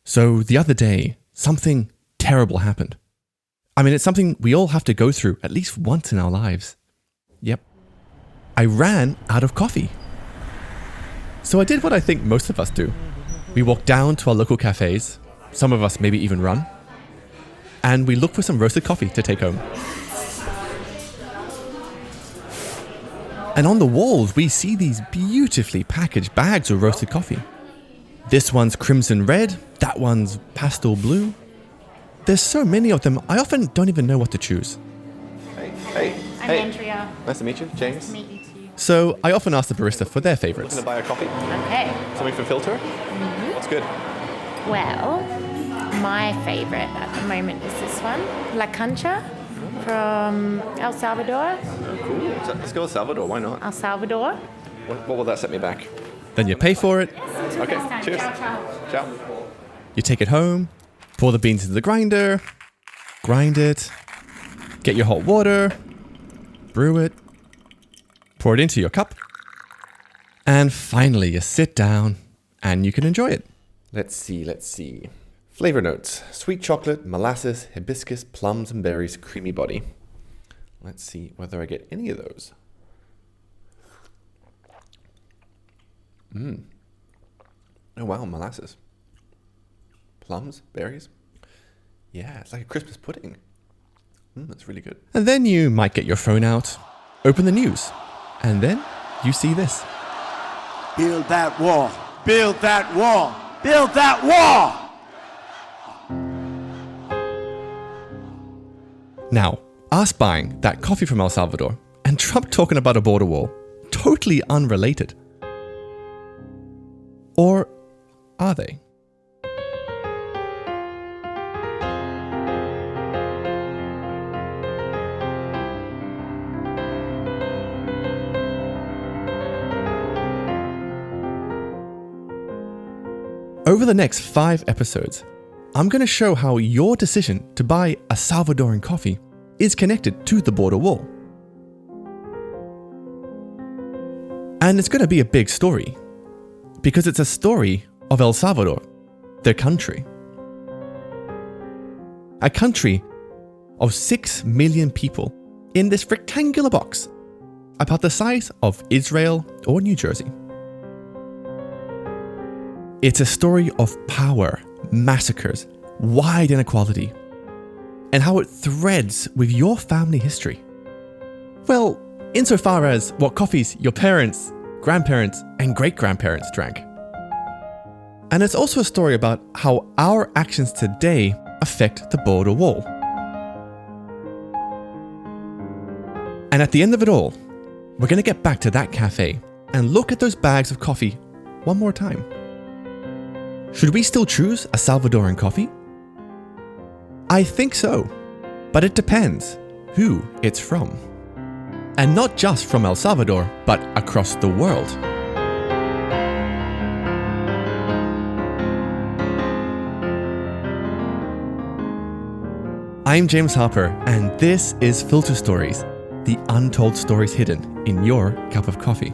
So the other day, something terrible happened. I mean, it's something we all have to go through at least once in our lives. Yep. I ran out of coffee. So I did what I think most of us do. We walked down to our local cafes, some of us maybe even run, and we looked for some roasted coffee to take home. And on the walls, we see these beautifully packaged bags of roasted coffee. This one's crimson red, that one's pastel blue. There's so many of them, I often don't even know what to choose. Hey. I'm Andrea. Nice to meet you, James. Nice to meet you too. So I often ask the barista for their favorites. Looking to buy a coffee? Okay. Something for filter? Mm-hmm. What's good? Well, my favorite at the moment is this one, La Concha from El Salvador. Oh, cool. So let's go with Salvador. Why not? El Salvador. What will that set me back? Then you pay for it, Okay, cheers. Ciao. Ciao. you take it home, pour the beans into the grinder, grind it, get your hot water, brew it, pour it into your cup, and finally you sit down and you can enjoy it. Let's see. Flavor notes. Sweet chocolate, molasses, hibiscus, plums and berries, creamy body. Let's see whether I get any of those. Oh wow, molasses. Plums, berries. Yeah, it's like a Christmas pudding. That's really good. And then you might get your phone out, open the news, and then you see this. Build that wall. Build that wall. Build that wall. Now, us buying that coffee from El Salvador and Trump talking about a border wall, totally unrelated. Or are they? Over the next 5 episodes, I'm going to show how your decision to buy a Salvadoran coffee is connected to the border wall. And it's going to be a big story, because it's a story of El Salvador, their country. A country of 6 million people in this rectangular box, about the size of Israel or New Jersey. It's a story of power, massacres, wide inequality, and how it threads with your family history. Well, insofar as what coffees your parents, grandparents, and great-grandparents drank. And it's also a story about how our actions today affect the border wall. And at the end of it all, we're going to get back to that cafe and look at those bags of coffee one more time. Should we still choose a Salvadoran coffee? I think so, but it depends who it's from. And not just from El Salvador, but across the world. I'm James Harper, and this is Filter Stories, the untold stories hidden in your cup of coffee.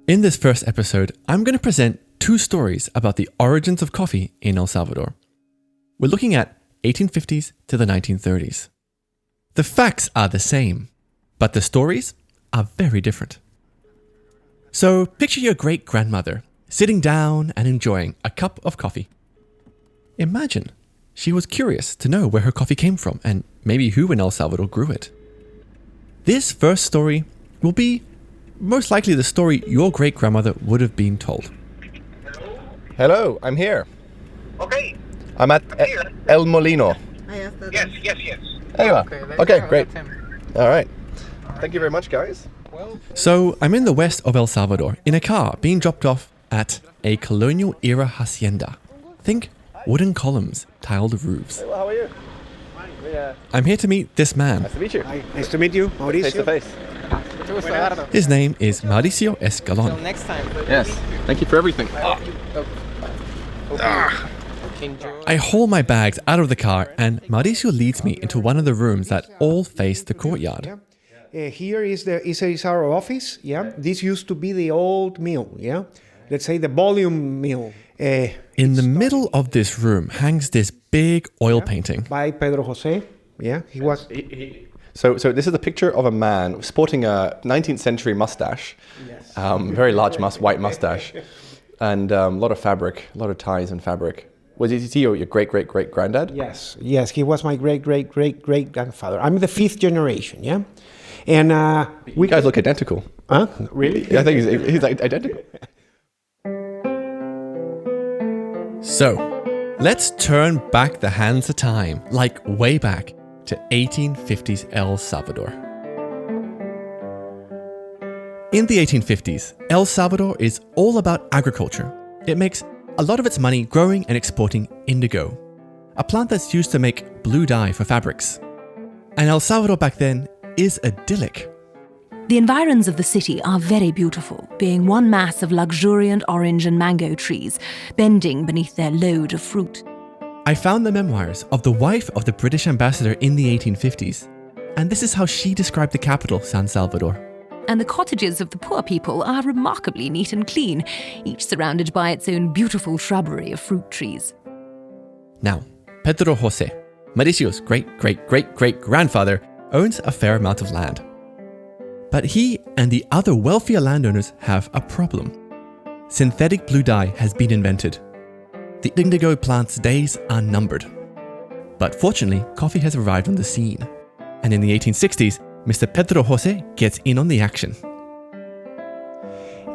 In this first episode, I'm going to present 2 stories about the origins of coffee in El Salvador. We're looking at 1850s to the 1930s. The facts are the same, but the stories are very different. So picture your great-grandmother sitting down and enjoying a cup of coffee. Imagine she was curious to know where her coffee came from and maybe who in El Salvador grew it. This first story will be most likely the story your great-grandmother would have been told. Hello, I'm here. Okay. I'm at El Molino. Yes. There you are. Okay, great. All right. Thank you very much, guys. So I'm in the west of El Salvador in a car being dropped off at a colonial-era hacienda. Think wooden columns, tiled roofs. Well, how are you? I'm here to meet this man. Nice to meet you. Hi, nice to meet you, Mauricio. Face to face. His name is Mauricio Escalón. Next time. Yes. Thank you for everything. I haul my bags out of the car and Mauricio leads me into one of the rooms that all face the courtyard. Here is our office. Yeah, this used to be the old mill. Yeah, let's say the volume mill. In the middle of this room hangs this big oil painting by Pedro Jose. Yeah, he was. So this is a picture of a man sporting a 19th century mustache, yes. Very large white mustache, and a lot of fabric, a lot of ties and fabric. Was he your great-great-great-granddad? Yes, he was my great-great-great-great-grandfather. I'm the 5th generation, yeah? And you guys look identical. Huh? Really? Yeah, I think he's identical. So, let's turn back the hands of time, like way back to 1850s El Salvador. In the 1850s, El Salvador is all about agriculture. It makes a lot of its money growing and exporting indigo, a plant that's used to make blue dye for fabrics. And El Salvador back then is idyllic. The environs of the city are very beautiful, being one mass of luxuriant orange and mango trees, bending beneath their load of fruit. I found the memoirs of the wife of the British ambassador in the 1850s, and this is how she described the capital, San Salvador. And the cottages of the poor people are remarkably neat and clean, each surrounded by its own beautiful shrubbery of fruit trees. Now, Pedro Jose, Mauricio's great-great-great-great-grandfather, owns a fair amount of land. But he and the other wealthier landowners have a problem. Synthetic blue dye has been invented. The indigo plant's days are numbered. But fortunately, coffee has arrived on the scene. And in the 1860s, Mr. Pedro Jose gets in on the action.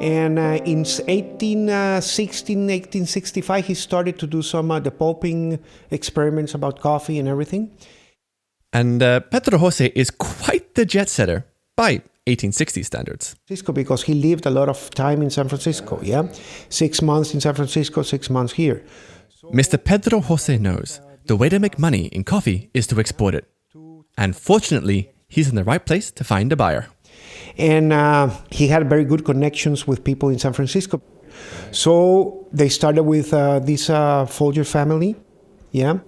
And in 1865, he started to do some the pulping experiments about coffee and everything. And Pedro Jose is quite the jet setter by 1860 standards. Because he lived a lot of time in San Francisco, yeah? 6 months in San Francisco, 6 months here. Mr. Pedro Jose knows the way to make money in coffee is to export it. And fortunately, he's in the right place to find a buyer. And he had very good connections with people in San Francisco. So they started with this Folger family, yeah,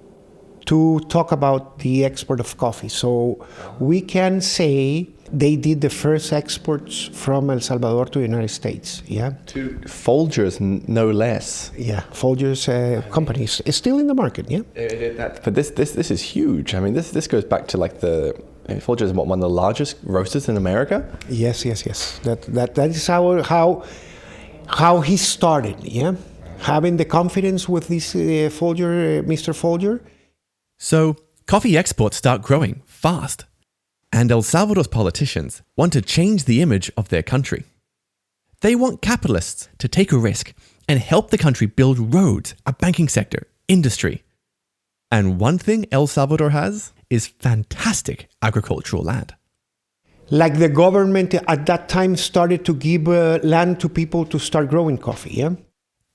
to talk about the export of coffee. So we can say they did the first exports from El Salvador to the United States, yeah. To Folgers, no less. Yeah, Folgers companies is still in the market, yeah. But this is huge. I mean, this goes back to like Folgers is one of the largest roasters in America. Yes. That is how he started, yeah. Having the confidence with this Folger, Mr. Folger. So coffee exports start growing fast. And El Salvador's politicians want to change the image of their country. They want capitalists to take a risk and help the country build roads, a banking sector, industry. And one thing El Salvador has is fantastic agricultural land. Like the government at that time started to give land to people to start growing coffee, yeah?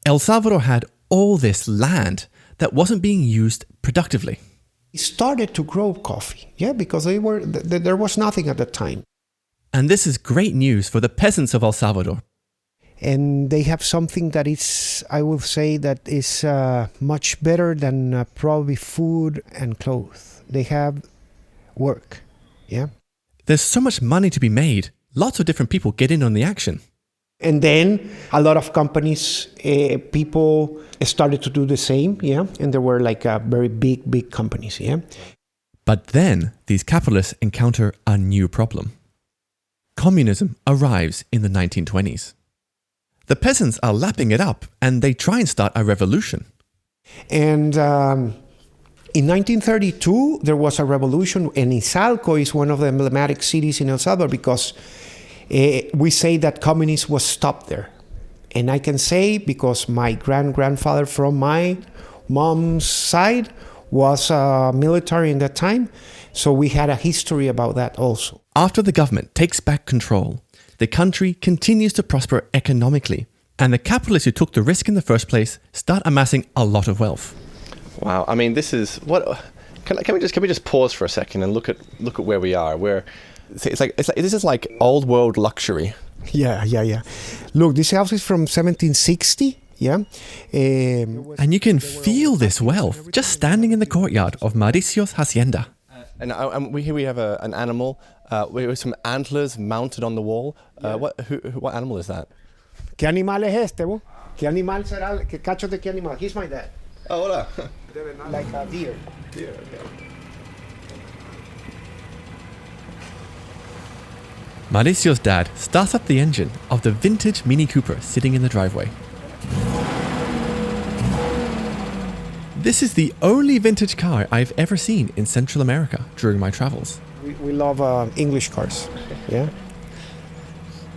El Salvador had all this land that wasn't being used productively. Started to grow coffee, yeah, because there was nothing at the time. And this is great news for the peasants of El Salvador. And they have something that is, I will say, that is much better than probably food and clothes. They have work, yeah. There's so much money to be made. Lots of different people get in on the action. And then a lot of companies, people started to do the same, yeah? And there were like very big companies, yeah? But then these capitalists encounter a new problem. Communism arrives in the 1920s. The peasants are lapping it up and they try and start a revolution. And in 1932, there was a revolution, and Izalco is one of the emblematic cities in El Salvador because we say that communism was stopped there. And I can say because my grandfather from my mom's side was military in that time, so we had a history about that also. After the government takes back control, the country continues to prosper economically, and the capitalists who took the risk in the first place start amassing a lot of wealth. Wow, I mean, this is what. Can we just pause for a second and look at where we are? It's like this is like old world luxury. Yeah. Look, this house is from 1760. Yeah. And you can feel this wealth just standing in the courtyard of Mauricio's hacienda. And here we have an animal with some antlers mounted on the wall. What animal is that? ¿Qué animal es este, vos? ¿Qué animal será? ¿Qué cachos de qué animal? He's my dad. Oh, hola. Like a deer. Deer, okay. Mauricio's dad starts up the engine of the vintage Mini Cooper sitting in the driveway. This is the only vintage car I've ever seen in Central America during my travels. We love English cars. Yeah.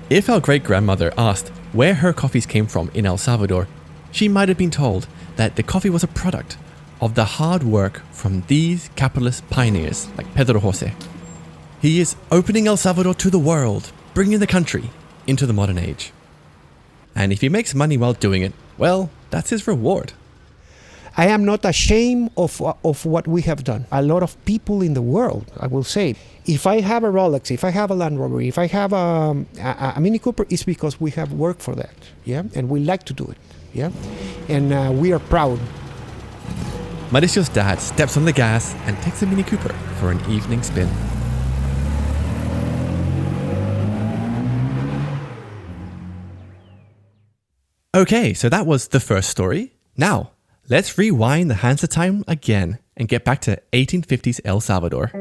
If our great-grandmother asked where her coffees came from in El Salvador, she might have been told that the coffee was a product of the hard work from these capitalist pioneers like Pedro Jose. He is opening El Salvador to the world, bringing the country into the modern age. And if he makes money while doing it, well, that's his reward. I am not ashamed of what we have done. A lot of people in the world, I will say, if I have a Rolex, if I have a Land Rover, if I have a Mini Cooper, it's because we have worked for that, yeah, and we like to do it, yeah, and we are proud. Mauricio's dad steps on the gas and takes the Mini Cooper for an evening spin. Okay, so that was the first story. Now, let's rewind the hands of time again and get back to 1850s El Salvador.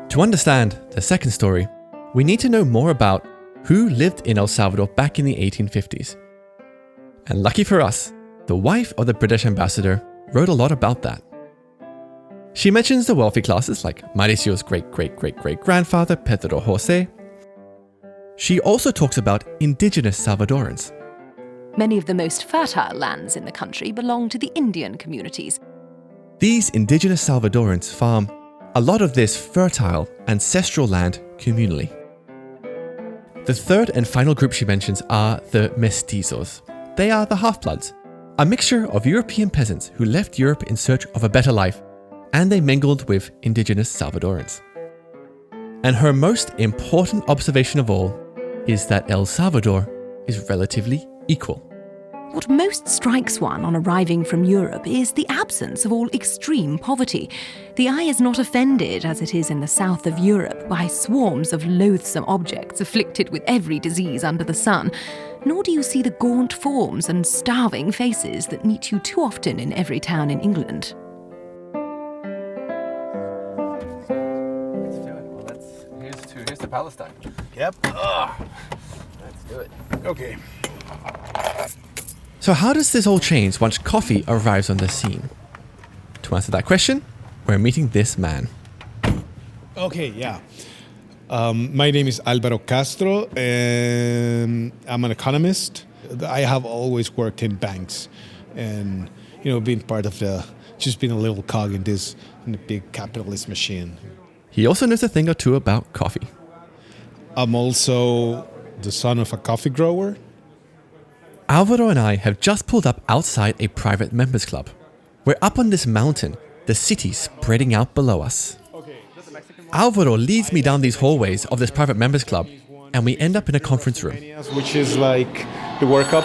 To understand the second story, we need to know more about who lived in El Salvador back in the 1850s. And lucky for us, the wife of the British ambassador wrote a lot about that. She mentions the wealthy classes like Mauricio's great-great-great-great-grandfather Pedro Jose. She also talks about indigenous Salvadorans. Many of the most fertile lands in the country belong to the Indian communities. These indigenous Salvadorans farm a lot of this fertile ancestral land communally. The third and final group she mentions are the mestizos. They are the half-bloods, a mixture of European peasants who left Europe in search of a better life, and they mingled with indigenous Salvadorans. And her most important observation of all is that El Salvador is relatively equal. What most strikes one on arriving from Europe is the absence of all extreme poverty. The eye is not offended, as it is in the south of Europe, by swarms of loathsome objects afflicted with every disease under the sun, nor do you see the gaunt forms and starving faces that meet you too often in every town in England. Here's to Palestine. Yep. Let's do it. Okay. So how does this all change once coffee arrives on the scene? To answer that question, we're meeting this man. Okay, yeah. My name is Álvaro Castro, and I'm an economist. I have always worked in banks, and been part of just being a little cog in the big capitalist machine. He also knows a thing or two about coffee. I'm also the son of a coffee grower. Álvaro and I have just pulled up outside a private members club. We're up on this mountain, the city spreading out below us. Álvaro leads me down these hallways of this private members club, and we end up in a conference room. Which is like the workup.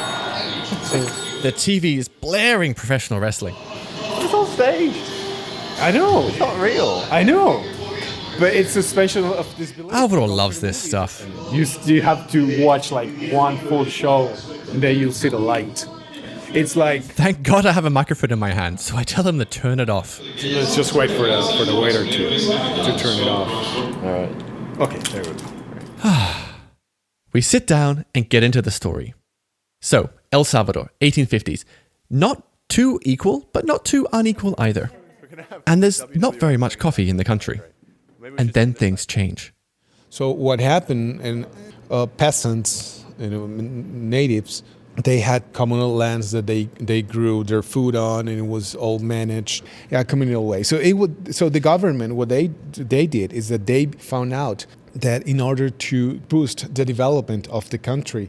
The TV is blaring professional wrestling. It's all staged. I know. It's not real. I know. But it's a special of this. Álvaro loves this stuff. You have to watch like one full show, and then you'll see the light. It's like, Thank God I have a microphone in my hand, so I tell him to turn it off. let's just wait for the waiter to turn it off. All right. Okay, there we go. We sit down and get into the story. So, El Salvador, 1850s. Not too equal, but not too unequal either. And there's not very much coffee in the country. And then things change. So what happened, and peasants, natives, they had communal lands that they grew their food on, and it was all managed, communal way. So the government, what they did is that they found out that in order to boost the development of the country,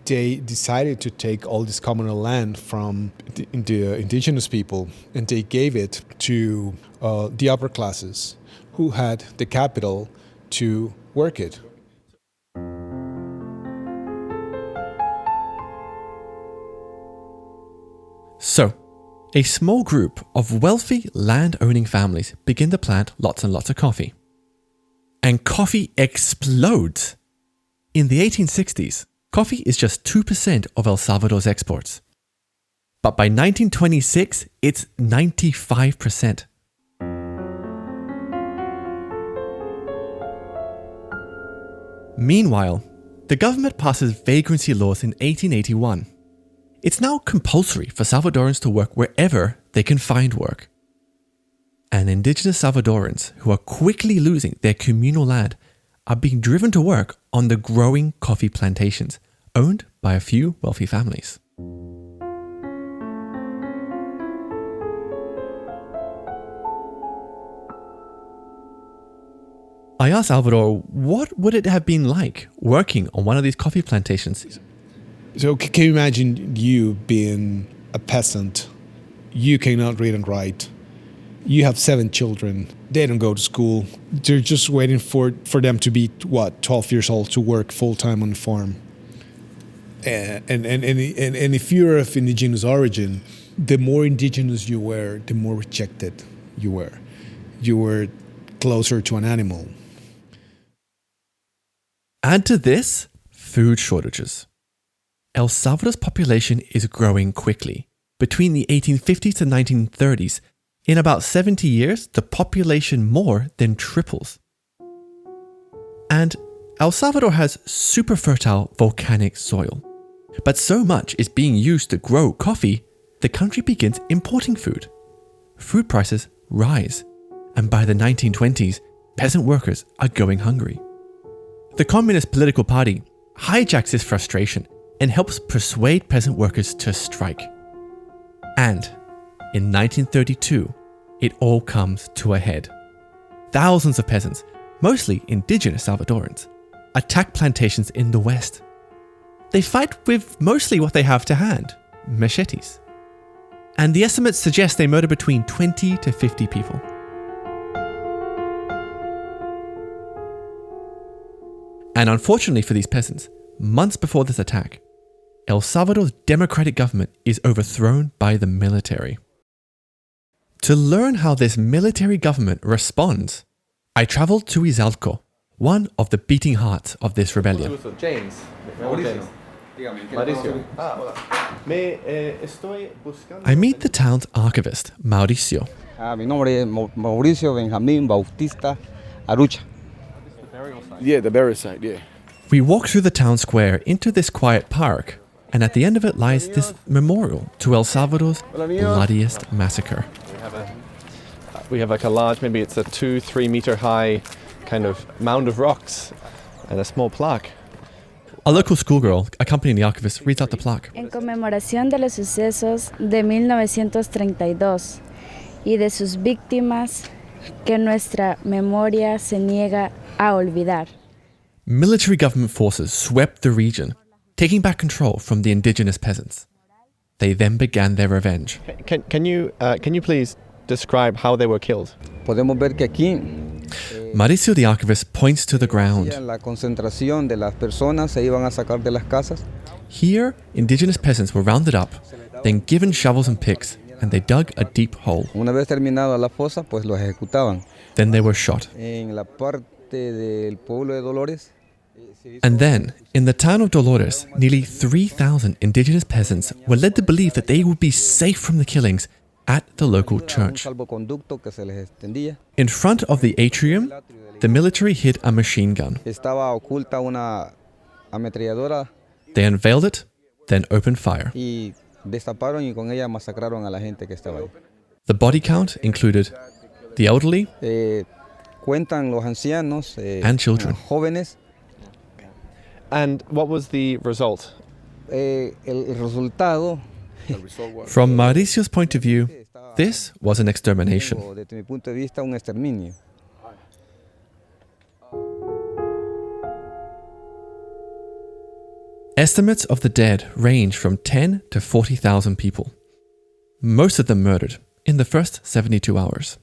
they decided to take all this communal land from the indigenous people, and they gave it to the upper classes, who had the capital to work it. So, a small group of wealthy land-owning families begin to plant lots and lots of coffee. And coffee explodes. In the 1860s, coffee is just 2% of El Salvador's exports. But by 1926, it's 95%. Meanwhile, the government passes vagrancy laws in 1881. It's now compulsory for Salvadorans to work wherever they can find work. And indigenous Salvadorans, who are quickly losing their communal land, are being driven to work on the growing coffee plantations, owned by a few wealthy families. I asked Álvaro, what would it have been like working on one of these coffee plantations? So can you imagine you being a peasant? You cannot read and write. You have 7 children. They don't go to school. They're just waiting for them to be, 12 years old to work full-time on the farm. And if you're of indigenous origin, the more indigenous you were, the more rejected you were. You were closer to an animal. Add to this, food shortages. El Salvador's population is growing quickly. Between the 1850s to 1930s, in about 70 years, the population more than triples. And El Salvador has super fertile volcanic soil. But so much is being used to grow coffee, the country begins importing food. Food prices rise, and by the 1920s, peasant workers are going hungry. The Communist Political Party hijacks this frustration and helps persuade peasant workers to strike. And in 1932, it all comes to a head. Thousands of peasants, mostly indigenous Salvadorans, attack plantations in the West. They fight with mostly what they have to hand, machetes. And the estimates suggest they murder between 20 to 50 people. And unfortunately for these peasants, months before this attack, El Salvador's democratic government is overthrown by the military. To learn how this military government responds, I traveled to Izalco, one of the beating hearts of this rebellion. James. Mauricio. I meet the town's archivist, Mauricio. Mi nombre es Mauricio Benjamín Bautista Arucha. Yeah, the burial site, yeah. We walk through the town square into this quiet park, and at the end of it lies this memorial to El Salvador's bloodiest massacre. We have like a large, maybe it's a 2-3 meter high kind of mound of rocks and a small plaque. A local schoolgirl, accompanying the archivist, reads out the plaque. En conmemoración de los sucesos de 1932 y de sus víctimas que nuestra memoria se niega a olvidar. Military government forces swept the region, taking back control from the indigenous peasants. They then began their revenge. Can you please describe how they were killed? Podemos ver que aquí Mauricio, the archivist, points to the ground. la concentración de las personas se iban a sacar de las casas. Here, indigenous peasants were rounded up, then given shovels and picks, and they dug a deep hole. Una vez terminada la fosa, pues los ejecutaban. Then they were shot. En la parte del pueblo de Dolores. And then, in the town of Dolores, nearly 3,000 indigenous peasants were led to believe that they would be safe from the killings at the local church. In front of the atrium, the military hid a machine gun. Estaba oculta una ametralladora. They unveiled it, then opened fire. Y destaparon y con ella masacraron a la gente que estaba ahí. The body count included the elderly cuentan los ancianos and children. Jóvenes. And what was the result? El resultado. From Mauricio's point of view, this was an extermination. Desde mi punto de vista, un exterminio. Estimates of the dead range from 10 to 40,000 people. Most of them murdered in the first 72 hours.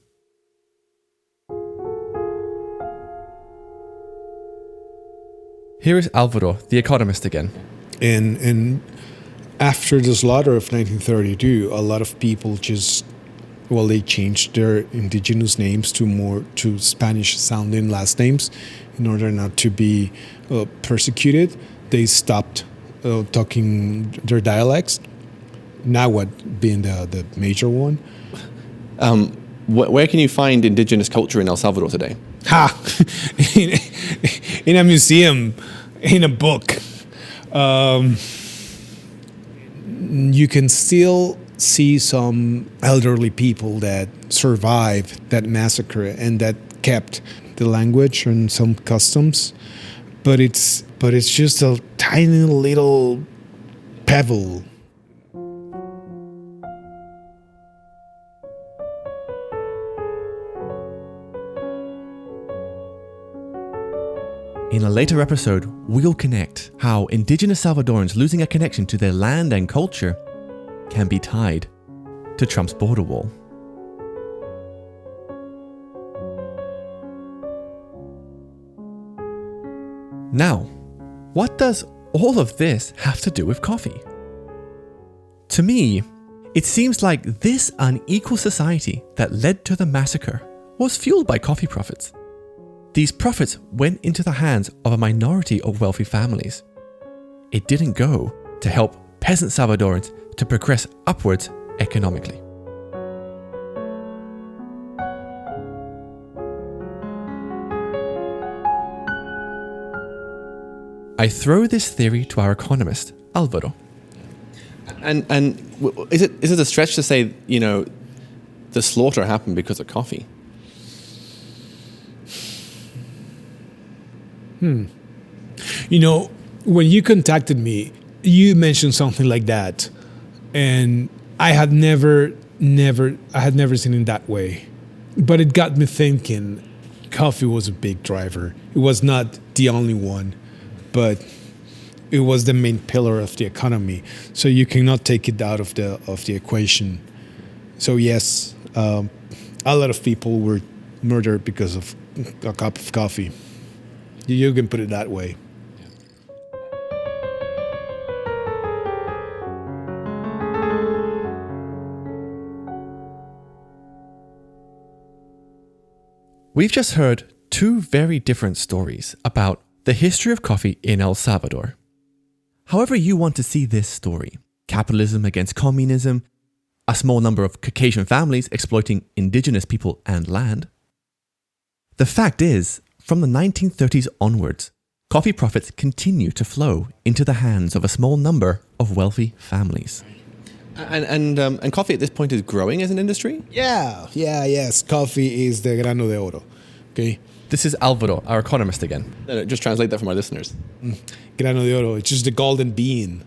Here is Álvaro, the economist again. And After the slaughter of 1932, a lot of people they changed their indigenous names to Spanish-sounding last names in order not to be persecuted. They stopped talking their dialects, Nahuatl being the major one. Where can you find indigenous culture in El Salvador today? In a museum, in a book. You can still see some elderly people that survived that massacre and that kept the language and some customs, but it's just a tiny little pebble. In a later episode, we'll connect how indigenous Salvadorans losing a connection to their land and culture can be tied to Trump's border wall. Now, what does all of this have to do with coffee? To me, it seems like this unequal society that led to the massacre was fueled by coffee profits. These profits went into the hands of a minority of wealthy families. It didn't go to help peasant Salvadorans to progress upwards economically. I throw this theory to our economist, Álvaro. And is it a stretch to say, the slaughter happened because of coffee? When you contacted me, you mentioned something like that, and I had never seen it that way. But it got me thinking. Coffee was a big driver. It was not the only one, but it was the main pillar of the economy. So you cannot take it out of the equation. So yes, a lot of people were murdered because of a cup of coffee. You can put it that way. We've just heard two very different stories about the history of coffee in El Salvador. However you want to see this story, capitalism against communism, a small number of Caucasian families exploiting indigenous people and land. The fact is, from the 1930s onwards, coffee profits continue to flow into the hands of a small number of wealthy families. And coffee at this point is growing as an industry? Yes. Coffee is the grano de oro. Okay. This is Álvaro, our economist again. No, just translate that for my listeners. Grano de oro. It's just the golden bean.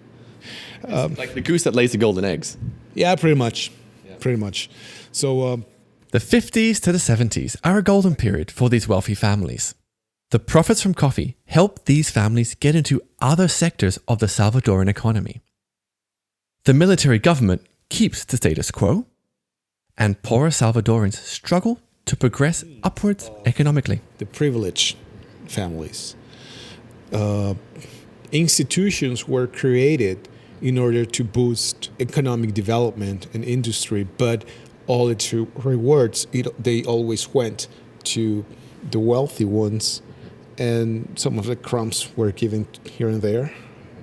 Like the goose that lays the golden eggs. Yeah, pretty much. Pretty much. So the 50s to the 70s are a golden period for these wealthy families. The profits from coffee help these families get into other sectors of the Salvadoran economy. The military government keeps the status quo, and poorer Salvadorans struggle to progress upwards economically. The privileged families. Institutions were created in order to boost economic development and industry, but all its rewards, they always went to the wealthy ones, and some of the crumbs were given here and there.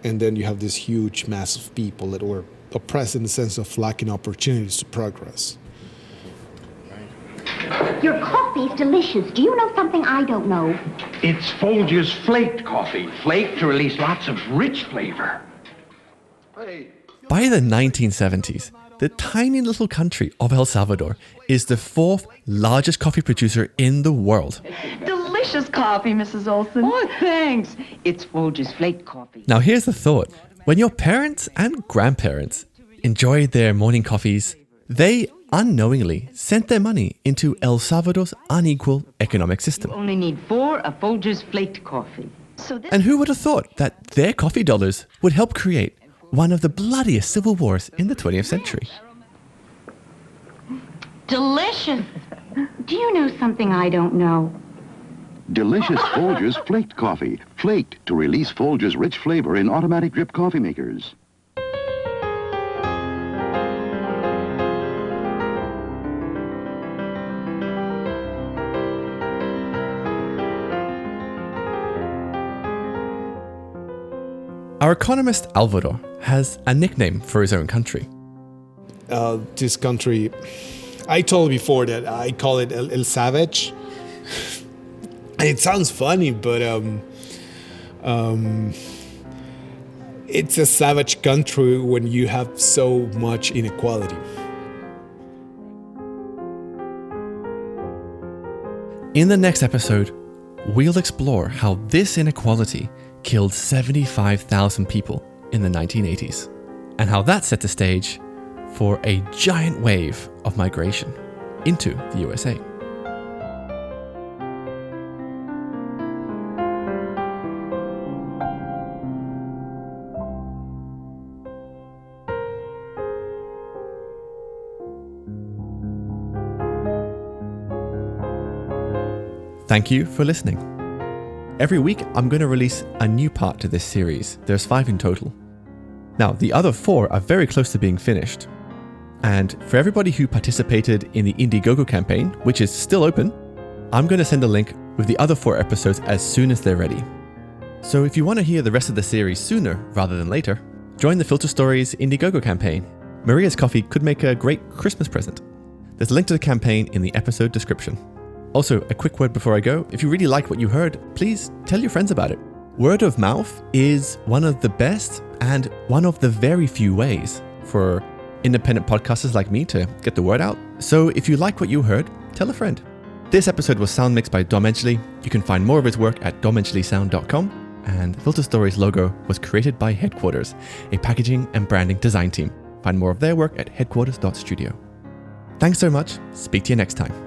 And then you have this huge mass of people that were oppressed in the sense of lacking opportunities to progress. Your coffee's delicious. Do you know something I don't know? It's Folger's flaked coffee. Flaked to release lots of rich flavor. By the 1970s, the tiny little country of El Salvador is the fourth largest coffee producer in the world. Delicious coffee, Mrs. Olson. Oh, thanks. It's Folger's flaked coffee. Now here's the thought. When your parents and grandparents enjoyed their morning coffees, they unknowingly sent their money into El Salvador's unequal economic system. You only need 4 of Folger's flaked coffee. And who would have thought that their coffee dollars would help create one of the bloodiest civil wars in the 20th century? Delicious. Do you know something I don't know? Delicious Folgers flaked coffee. Flaked to release Folgers rich flavor in automatic drip coffee makers. Our economist Álvaro has a nickname for his own country. This country, I told before that I call it El Savage. It sounds funny, but it's a savage country when you have so much inequality. In the next episode, we'll explore how this inequality killed 75,000 people in the 1980s, and how that set the stage for a giant wave of migration into the USA. Thank you for listening. Every week, I'm going to release a new part to this series. There's 5 in total. Now, the other 4 are very close to being finished. And for everybody who participated in the Indiegogo campaign, which is still open, I'm going to send a link with the other 4 episodes as soon as they're ready. So if you want to hear the rest of the series sooner rather than later, join the Filter Stories Indiegogo campaign. Maria's coffee could make a great Christmas present. There's a link to the campaign in the episode description. Also, a quick word before I go. If you really liked what you heard, please tell your friends about it. Word of mouth is one of the best and one of the very few ways for independent podcasters like me to get the word out. So if you like what you heard, tell a friend. This episode was sound mixed by Dom Edgley. You can find more of his work at domedgleysound.com. And Filter Stories logo was created by Headquarters, a packaging and branding design team. Find more of their work at headquarters.studio. Thanks so much. Speak to you next time.